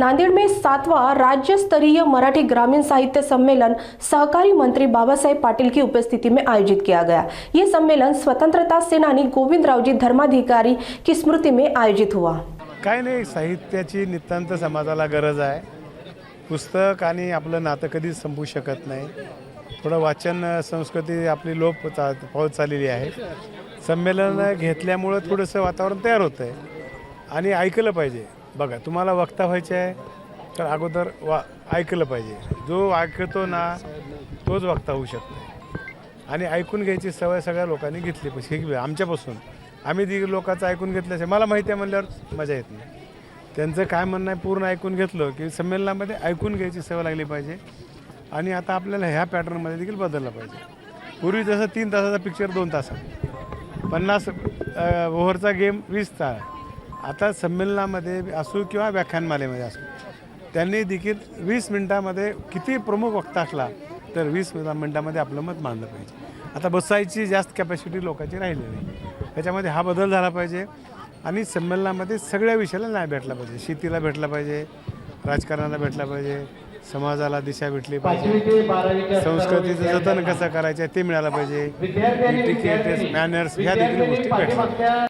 नांदेड़ में 7वां राज्य स्तरीय मराठी ग्रामीण साहित्य सम्मेलन सहकारी मंत्री बाबासाहेब पाटिल की उपस्थिति में आयोजित किया गया। ये सम्मेलन स्वतंत्रता सेनानी गोविंदरावजी धर्माधिकारी की स्मृति में आयोजित हुआ। काय नाही, साहित्याची नितांत समाजाला गरज आहे। पुस्तक आणि आपलं नातं कधीच संपू शकत नाही। थोडं वाचन संस्कृती आपली लोप पावत चाललेली आहे। संमेलन घेतल्यामुळे थोडंसं वातावरण तयार होतं आहे आणि ऐकलं पाहिजे। बघा, तुम्हाला वक्ता व्हायचे आहे तर अगोदर ऐकलं पाहिजे। जो ऐकतो ना तोच वक्ता होऊ शकतो आणि ऐकून घ्यायची सवय सगळ्या लोकांनी घेतली पाहिजे। आमच्यापासून आम्ही लोकांचं ऐकून घेतल्याशिवाय मला माहिती आहे म्हणल्यावर मजा येत नाही। त्यांचं काय म्हणणं आहे पूर्ण ऐकून घेतलं की संमेलनामध्ये ऐकून घ्यायची सवय लागली पाहिजे आणि आता आपल्याला ह्या पॅटर्नमध्ये देखील बदललं पाहिजे। पूर्वी जसं 3 तासाचा पिक्चर 2 तासात, 50 ओव्हरचा गेम 20 तास, आता संमेलनामध्ये असो किंवा व्याख्यानमालेमध्ये असो त्यांनी देखील 20 मिनिटामध्ये किती प्रमुख वक्ता असला तर 20 मिनिटामध्ये आपलं मत मांडलं पाहिजे। आता बसायची जास्त कॅपॅसिटी लोकांची राहिली नाही, त्याच्यामध्ये हा बदल झाला पाहिजे आणि संमेलनामध्ये सगळ्या विषयाला न्याय भेटला पाहिजे। शेतीला भेटला पाहिजे, राजकारणाला भेटला पाहिजे, समाजाला दिशा भेटली पाहिजे, संस्कृतीचं जतन कसं करायचं ते मिळालं पाहिजे, मॅनर्स ह्या देखील गोष्टी भेटल्या।